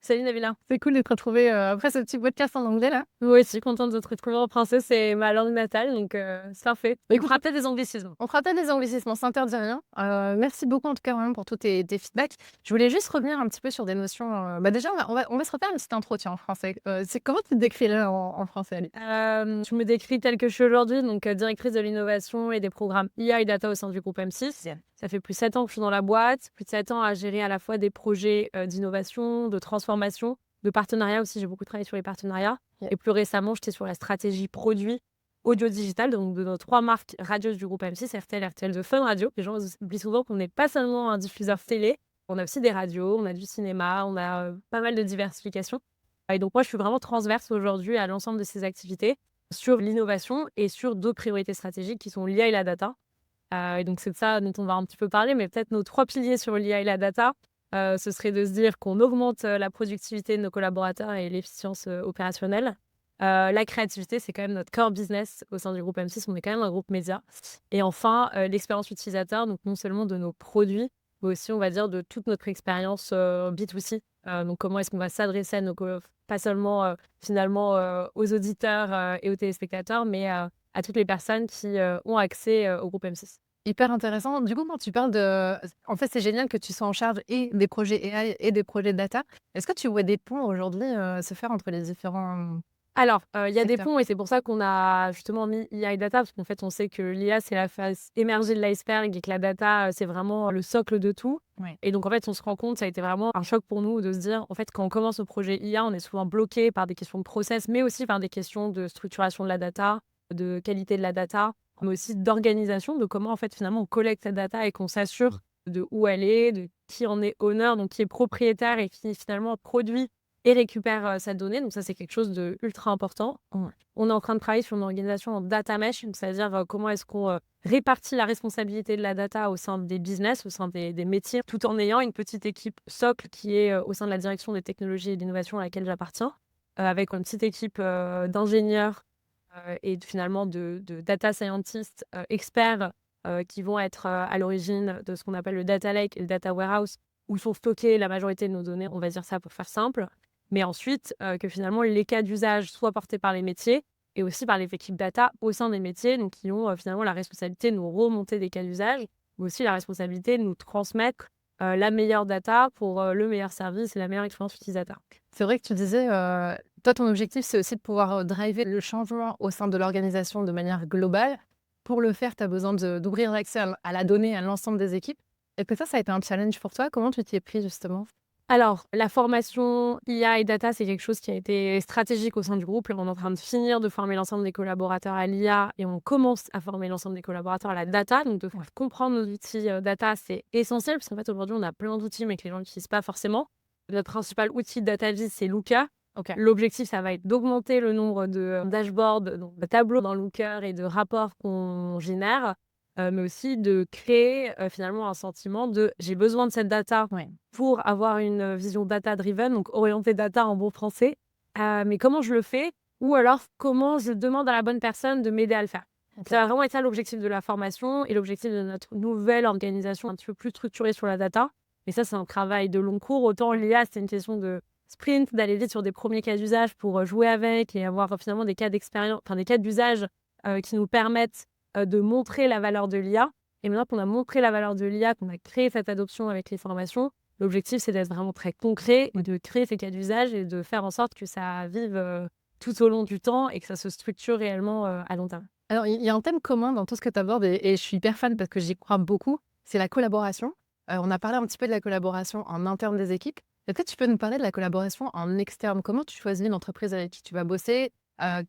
Salut Nabila. C'est cool de te retrouver après ce petit podcast en anglais là. Moi aussi, contente de te retrouver en français, c'est ma langue natale, donc c'est parfait. Bah, On écoute, fera peut-être des anglicismes. on fera peut-être des anglicismes, on s'interdit rien. Merci beaucoup en tout cas vraiment pour tous tes feedbacks. Je voulais juste revenir un petit peu sur des notions. Bah déjà, on va se refaire une petite intro tiens, en français. C'est comment tu te décrirais en français, Ali? Je me décris telle que je suis aujourd'hui, donc directrice de l'innovation et des programmes IA et data au sein du groupe M6. Bien. Ça fait plus de 7 ans que je suis dans la boîte, plus de 7 ans à gérer à la fois des projets d'innovation, de transformation, de partenariat aussi. J'ai beaucoup travaillé sur les partenariats. Yeah. Et plus récemment, j'étais sur la stratégie produit audio-digital, donc de nos 3 marques radios du groupe M6, RTL, RTL de Fun Radio. Les gens oublient souvent qu'on n'est pas seulement un diffuseur télé, on a aussi des radios, on a du cinéma, on a pas mal de diversification. Et donc moi, je suis vraiment transverse aujourd'hui à l'ensemble de ces activités sur l'innovation et sur d'autres priorités stratégiques qui sont l'IA et la data. Et donc c'est de ça dont on va un petit peu parler, mais peut-être nos 3 piliers sur l'IA et la data, ce serait de se dire qu'on augmente la productivité de nos collaborateurs et l'efficience opérationnelle. La créativité, c'est quand même notre core business au sein du groupe M6, on est quand même un groupe média. Et enfin, l'expérience utilisateur, donc non seulement de nos produits, mais aussi, on va dire, de toute notre expérience B2C. Donc comment est-ce qu'on va s'adresser à nos pas seulement finalement aux auditeurs et aux téléspectateurs, mais à toutes les personnes qui ont accès au groupe M6. Hyper intéressant. Du coup, quand tu parles de... En fait, c'est génial que tu sois en charge et des projets AI et des projets data. Est-ce que tu vois des ponts aujourd'hui se faire entre les différents Alors, il y a des secteurs? ponts et c'est pour ça qu'on a justement mis IA et data, parce qu'en fait, on sait que l'IA, c'est la face émergée de l'iceberg et que la data, c'est vraiment le socle de tout. Ouais. Et donc, en fait, on se rend compte, ça a été vraiment un choc pour nous de se dire, en fait, quand on commence au projet IA, on est souvent bloqué par des questions de process, mais aussi par des questions de structuration de la data, de qualité de la data, mais aussi d'organisation, de comment, en fait, finalement, on collecte cette data et qu'on s'assure de où elle est, de qui en est honneur, donc qui est propriétaire et qui, finalement, produit et récupère sa donnée. Donc ça, c'est quelque chose de ultra important. Ouais. On est en train de travailler sur une organisation en data mesh, donc c'est-à-dire comment est-ce qu'on répartit la responsabilité de la data au sein des business, au sein des métiers, tout en ayant une petite équipe socle qui est au sein de la direction des technologies et de l'innovation à laquelle j'appartiens, avec une petite équipe d'ingénieurs et finalement de data scientists experts qui vont être à l'origine de ce qu'on appelle le data lake et le data warehouse, où sont stockées la majorité de nos données, on va dire ça pour faire simple. Mais ensuite, que finalement, les cas d'usage soient portés par les métiers et aussi par les équipes data au sein des métiers, donc qui ont finalement la responsabilité de nous remonter des cas d'usage, mais aussi la responsabilité de nous transmettre la meilleure data pour le meilleur service et la meilleure expérience utilisateur. C'est vrai que tu disais, toi, ton objectif, c'est aussi de pouvoir driver le changement au sein de l'organisation de manière globale. Pour le faire, tu as besoin d'ouvrir l'accès à la donnée à l'ensemble des équipes. Est-ce que ça a été un challenge pour toi? Comment tu t'y es pris justement? Alors, la formation IA et data, c'est quelque chose qui a été stratégique au sein du groupe. Là, on est en train de finir de former l'ensemble des collaborateurs à l'IA et on commence à former l'ensemble des collaborateurs à la data. Donc, de comprendre nos outils data, c'est essentiel parce qu'en fait, aujourd'hui, on a plein d'outils, mais que les gens n'utilisent pas forcément. Notre principal outil de data vis, c'est Looker. Ok. L'objectif, ça va être d'augmenter le nombre de dashboards, donc de tableaux dans Looker et de rapports qu'on génère, mais aussi de créer finalement un sentiment de j'ai besoin de cette data Ouais. pour avoir une vision data-driven, donc orientée data en bon français. Mais comment je le fais? Ou alors comment je demande à la bonne personne de m'aider à le faire? Ok. Ça va vraiment être ça l'objectif de la formation et l'objectif de notre nouvelle organisation un petit peu plus structurée sur la data. Mais ça, c'est un travail de long cours. Autant l'IA, c'est une question de sprint, d'aller vite sur des premiers cas d'usage pour jouer avec et avoir finalement des cas d'expérience, enfin des cas d'usage qui nous permettent de montrer la valeur de l'IA. Et maintenant qu'on a montré la valeur de l'IA, qu'on a créé cette adoption avec les formations, l'objectif, c'est d'être vraiment très concret et de créer ces cas d'usage et de faire en sorte que ça vive tout au long du temps et que ça se structure réellement à long terme. Alors, il y a un thème commun dans tout ce que tu abordes et je suis hyper fan parce que j'y crois beaucoup, c'est la collaboration. On a parlé un petit peu de la collaboration en interne des équipes. Est-ce que tu peux nous parler de la collaboration en externe? Comment tu choisis l'entreprise avec qui tu vas bosser?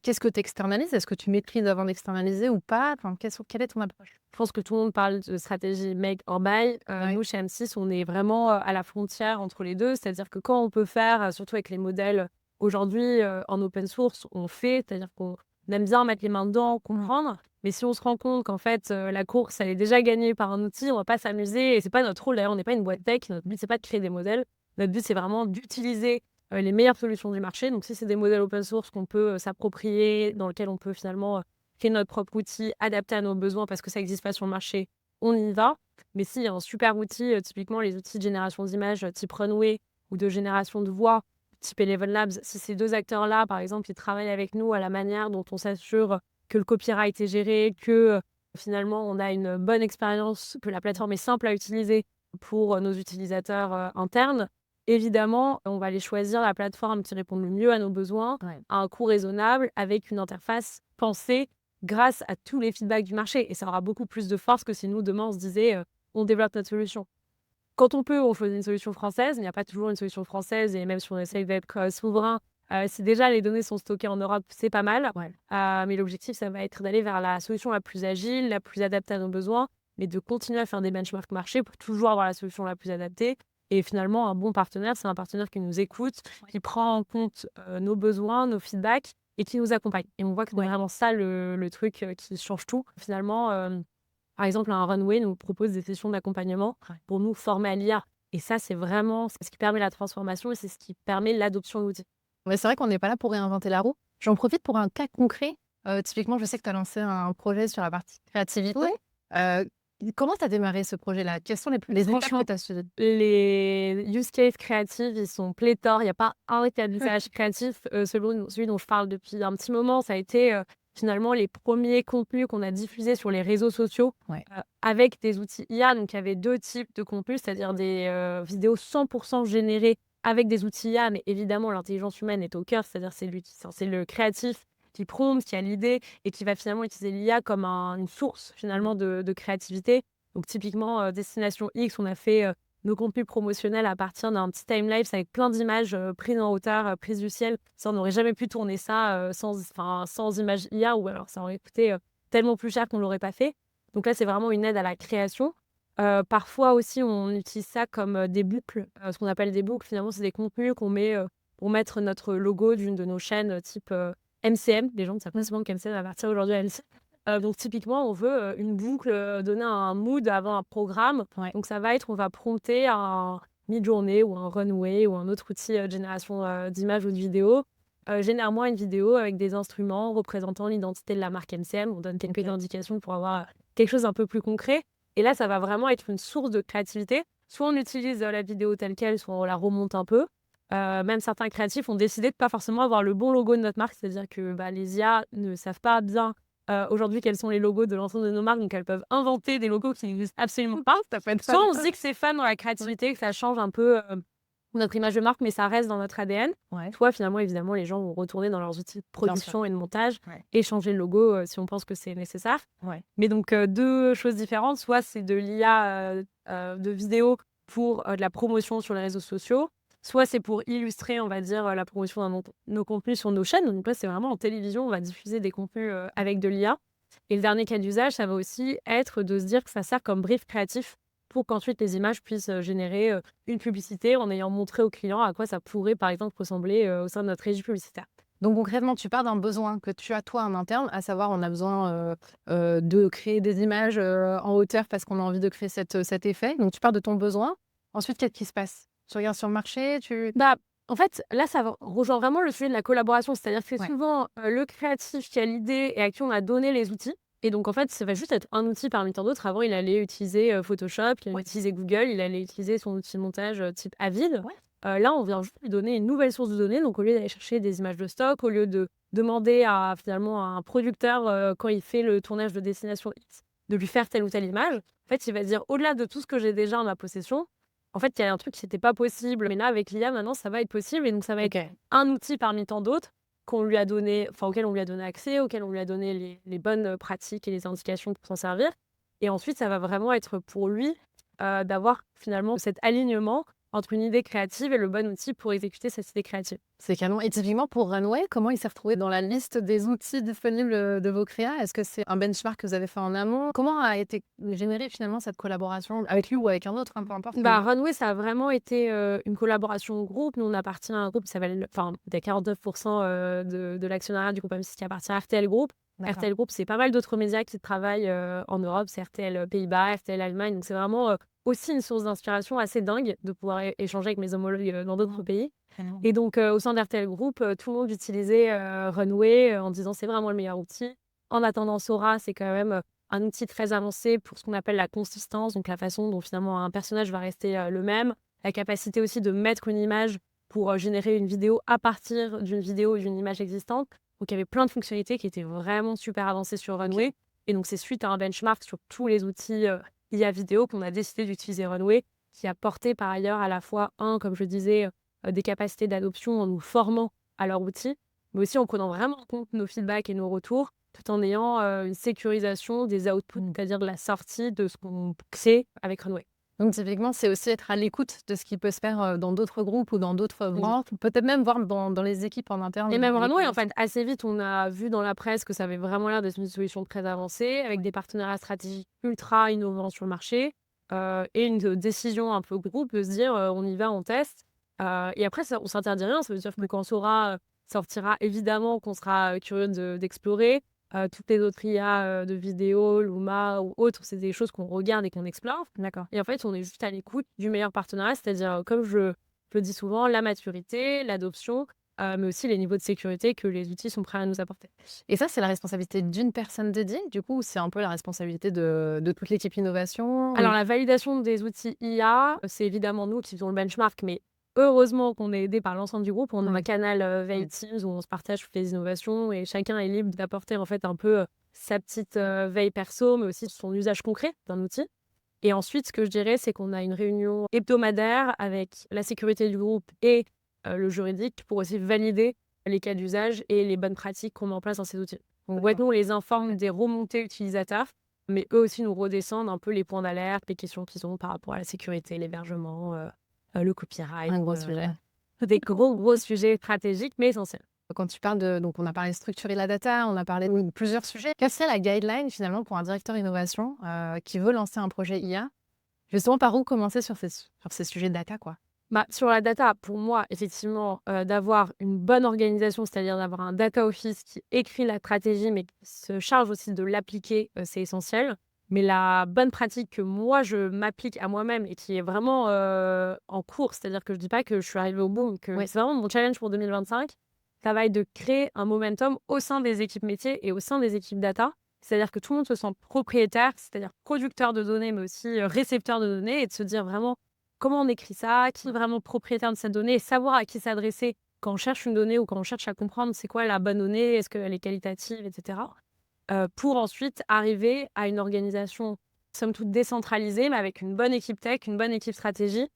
Qu'est-ce que tu externalises? Est-ce que tu maîtrises avant d'externaliser ou pas? Enfin, quelle est ton approche? Je pense que tout le monde parle de stratégie make or buy. Ouais. Nous, chez M6, on est vraiment à la frontière entre les deux. C'est-à-dire que quand on peut faire, surtout avec les modèles aujourd'hui en open source, on fait. C'est-à-dire qu'on aime bien mettre les mains dedans, comprendre. Mais si on se rend compte qu'en fait, la course, elle est déjà gagnée par un outil, on va pas s'amuser. Et c'est pas notre rôle. D'ailleurs, on n'est pas une boîte tech. Notre but, c'est pas de créer des modèles. Notre but, c'est vraiment d'utiliser les meilleures solutions du marché. Donc, si c'est des modèles open source qu'on peut s'approprier, dans lesquels on peut finalement créer notre propre outil, adapté à nos besoins parce que ça n'existe pas sur le marché, on y va. Mais s'il y a un super outil, typiquement les outils de génération d'images type Runway ou de génération de voix, type Eleven Labs, si ces 2 acteurs-là, par exemple, ils travaillent avec nous à la manière dont on s'assure que le copyright est géré, que, finalement on a une bonne expérience, que la plateforme est simple à utiliser pour, nos utilisateurs, internes, évidemment, on va aller choisir la plateforme qui répond le mieux à nos besoins, Ouais. à un coût raisonnable, avec une interface pensée grâce à tous les feedbacks du marché et ça aura beaucoup plus de force que si nous, demain, on se disait, «On développe notre solution». Quand on peut, on choisit une solution française. Il n'y a pas toujours une solution française et même si on essaye d'être, souverain, si déjà les données sont stockées en Europe, c'est pas mal. Ouais. Mais l'objectif, ça va être d'aller vers la solution la plus agile, la plus adaptée à nos besoins, mais de continuer à faire des benchmarks marché pour toujours avoir la solution la plus adaptée et finalement, un bon partenaire, c'est un partenaire qui nous écoute, qui prend en compte, nos besoins, nos feedbacks et qui nous accompagne et on voit que c'est Ouais. vraiment ça le truc, qui change tout. Finalement, par exemple, un Runway nous propose des sessions d'accompagnement Ouais. pour nous former à l'IA et ça, c'est vraiment ce qui permet la transformation et c'est ce qui permet l'adoption de l'outil. Ouais, c'est vrai qu'on n'est pas là pour réinventer la roue. J'en profite pour un cas concret. Typiquement, je sais que tu as lancé un projet sur la partie créativité. Ouais. Heu, Comment tu as démarré ce projet-là? Quelles sont les étapes Franchement, que tu as suivies? les use cases créatifs, ils sont pléthores. Il y a pas un cas d'usage créatif, celui dont je parle depuis un petit moment, ça a été, finalement les premiers contenus qu'on a diffusés sur les réseaux sociaux, Ouais. avec des outils IA. Donc il y avait 2 types de contenus, c'est-à-dire des, vidéos 100 générées avec des outils IA, mais évidemment l'intelligence humaine est au cœur, c'est-à-dire c'est le créatif qui prompt, qui a l'idée et qui va finalement utiliser l'IA comme une source finalement de créativité. Donc typiquement, Destination X, on a fait, nos contenus promotionnels à partir d'un petit timelapse avec plein d'images, prises en hauteur, prises du ciel. Ça, on n'aurait jamais pu tourner ça, sans images IA ou alors ça aurait coûté, tellement plus cher qu'on ne l'aurait pas fait. Donc là, c'est vraiment une aide à la création. Parfois aussi, on utilise ça comme, des boucles, ce qu'on appelle des boucles. Finalement, c'est des contenus qu'on met, pour mettre notre logo d'une de nos chaînes, type, MCM. Les gens ne savent pas souvent qu'MCM appartient aujourd'hui à MC. Donc typiquement, on veut, une boucle, donner un mood avant un programme. Ouais. Donc ça va être, on va prompter un Midjourney ou un Runway ou un autre outil, de génération, d'images ou de vidéos. Génère-moi une vidéo avec des instruments représentant l'identité de la marque MCM. On donne quelques OK. indications pour avoir, quelque chose un peu plus concret et là, ça va vraiment être une source de créativité. Soit on utilise, la vidéo telle quelle, soit on la remonte un peu. Même certains créatifs ont décidé de pas forcément avoir le bon logo de notre marque. C'est-à-dire que, bah, les IA ne savent pas bien aujourd'hui quels sont les logos de l'ensemble de nos marques, donc elles peuvent inventer des logos qui n'existent absolument pas. Ça peut être Soit fun. on se dit que c'est fun dans la créativité, que ça change un peu, notre image de marque, mais ça reste dans notre ADN. Ouais. Soit finalement, évidemment, les gens vont retourner dans leurs outils de Bien sûr. production et de montage Ouais. et changer le logo, si on pense que c'est nécessaire. Ouais. Mais donc 2 choses différentes, soit c'est de l'IA, de vidéo pour, de la promotion sur les réseaux sociaux, soit c'est pour illustrer, on va dire, la promotion de nos contenus sur nos chaînes. Donc là, c'est vraiment en télévision, on va diffuser des contenus, avec de l'IA. Et le dernier cas d'usage, ça va aussi être de se dire que ça sert comme brief créatif pour qu'ensuite les images puissent, générer, une publicité en ayant montré au client à quoi ça pourrait, par exemple, ressembler, au sein de notre régie publicitaire. Donc concrètement, tu pars d'un besoin que tu as toi en interne, à savoir on a besoin, de créer des images, en hauteur parce qu'on a envie de créer cet effet. Donc tu pars de ton besoin. Ensuite, qu'est-ce qui se passe? Tu regardes sur le marché, tu Bah, en fait, là, ça rejoint vraiment le sujet de la collaboration. C'est-à-dire que c'est Ouais. souvent, le créatif qui a l'idée et à qui on a donné les outils. Et donc, en fait, ça va juste être un outil parmi tant d'autres. Avant, il allait utiliser, Photoshop, il allait Ouais. utiliser Google, il allait utiliser son outil de montage, type Avid. Ouais. Là, on vient juste lui donner une nouvelle source de données. Donc, au lieu d'aller chercher des images de stock, au lieu de demander à, finalement, à un producteur, quand il fait le tournage de Destination X, de lui faire telle ou telle image, en fait, il va dire: «Au-delà de tout ce que j'ai déjà en ma possession, en fait, il y a un truc qui n'était pas possible, mais là, avec l'IA, maintenant, ça va être possible» et donc ça va être OK. un outil parmi tant d'autres qu'on lui a donné, enfin, auquel on lui a donné accès, auquel on lui a donné les bonnes, pratiques et les indications pour s'en servir et ensuite, ça va vraiment être pour lui, d'avoir finalement cet alignement entre une idée créative et le bon outil pour exécuter cette idée créative. C'est canon et typiquement pour Runway, comment il s'est retrouvé dans la liste des outils disponibles, de vos créas? Est-ce que c'est un benchmark que vous avez fait en amont? Comment a été générée finalement cette collaboration avec lui ou avec un autre, hein, peu importe? Bah, Runway, ça a vraiment été, une collaboration de groupe. Nous, on appartient à un groupe qui s'appelle enfin, il y a 49 de l'actionnariat du groupe M6 qui appartient à RTL Group. D'accord. RTL Group, c'est pas mal d'autres médias qui travaillent, en Europe. C'est RTL, Pays-Bas, RTL Allemagne. Donc c'est vraiment, aussi une source d'inspiration assez dingue de pouvoir échanger avec mes homologues, dans d'autres pays. Canon. Et donc, au sein d'RTL Group, tout le monde utilisait, Runway, en disant: «C'est vraiment le meilleur outil». En attendant, Sora, c'est quand même, un outil très avancé pour ce qu'on appelle la consistance, donc la façon dont finalement un personnage va rester, le même. La capacité aussi de mettre une image pour générer une vidéo à partir d'une vidéo ou d'une image existante. Donc, il y avait plein de fonctionnalités qui étaient vraiment super avancées sur Runway. Et donc, c'est suite à un benchmark sur tous les outils IA vidéo qu'on a décidé d'utiliser Runway, qui a porté par ailleurs à la fois, comme je disais, des capacités d'adoption en nous formant à leur outil, mais aussi en prenant vraiment en compte nos feedbacks et nos retours, tout en ayant une sécurisation des outputs, c'est-à-dire de la sortie de ce qu'on crée avec Runway. Donc typiquement, c'est aussi être à l'écoute de ce qui peut se faire, dans d'autres groupes ou dans d'autres branches, peut-être même voir dans les équipes en interne. Et même les Runway, en connaissances. fait, assez vite, on a vu dans la presse que ça avait vraiment l'air d'être une solution très avancée, avec des partenariats stratégiques ultra innovants sur le marché, et une décision un peu groupe de se dire, on y va, on teste. Et après, ça, on s'interdit rien. Ça veut dire que quand Sora sortira, évidemment qu'on sera curieux d'explorer. Toutes les autres IA de vidéo, Luma ou autres, c'est des choses qu'on regarde et qu'on explore. D'accord. Et en fait, on est juste à l'écoute du meilleur partenariat, c'est-à-dire, comme je le dis souvent, la maturité, l'adoption, mais aussi les niveaux de sécurité que les outils sont prêts à nous apporter. Et ça, c'est la responsabilité d'une personne dédiée, du coup, ou c'est un peu la responsabilité de toute l'équipe innovation? Alors, la validation des outils IA, c'est évidemment nous qui faisons le benchmark, mais heureusement qu'on est aidé par l'ensemble du groupe. On a un Ouais. canal veille Ouais. Teams où on se partage toutes les innovations et chacun est libre d'apporter en fait un peu sa petite veille perso, mais aussi son usage concret d'un outil. Et ensuite, ce que je dirais, c'est qu'on a une réunion hebdomadaire avec la sécurité du groupe et le juridique pour aussi valider les cas d'usage et les bonnes pratiques qu'on met en place dans ces outils. Donc, ouais, nous, on les informe des remontées utilisateurs, mais eux aussi nous redescendent un peu les points d'alerte, les questions qu'ils ont par rapport à la sécurité, l'hébergement, le copyright. Un gros sujet. Des gros sujets stratégiques, mais essentiels. Quand tu parles donc on a parlé de structurer la data, on a parlé de plusieurs sujets. Quelle serait la guideline finalement pour un directeur innovation qui veut lancer un projet IA? Justement, par où commencer sur ces sujets de data, quoi? Bah, sur la data, pour moi, effectivement, d'avoir une bonne organisation, c'est-à-dire d'avoir un data office qui écrit la stratégie, mais qui se charge aussi de l'appliquer, c'est essentiel. Mais la bonne pratique que moi, je m'applique à moi-même et qui est vraiment en cours, c'est-à-dire que je dis pas que je suis arrivée au bout, que Oui. c'est vraiment mon challenge pour 2025, ça va être de créer un momentum au sein des équipes métiers et au sein des équipes data. C'est-à-dire que tout le monde se sent propriétaire, c'est-à-dire producteur de données, mais aussi récepteur de données, et de se dire vraiment comment on écrit ça, qui est vraiment propriétaire de cette donnée, et savoir à qui s'adresser quand on cherche une donnée ou quand on cherche à comprendre c'est quoi la bonne donnée, est-ce qu'elle est qualitative, etc. Pour ensuite arriver à une organisation, somme toute décentralisée, mais avec une bonne équipe tech, une bonne équipe stratégie,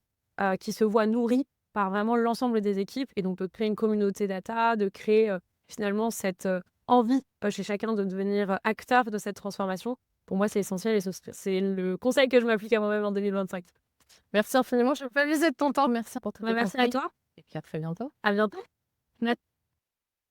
qui se voit nourrie par vraiment l'ensemble des équipes, et donc de créer une communauté data, de créer finalement cette envie chez chacun de devenir acteur de cette transformation. Pour moi, c'est essentiel et c'est le conseil que je m'applique à moi-même en 2025. Merci infiniment, je ne vais pas abuser de ton temps. Merci pour tous tes Merci à conseils toi. et puis à très bientôt. À bientôt.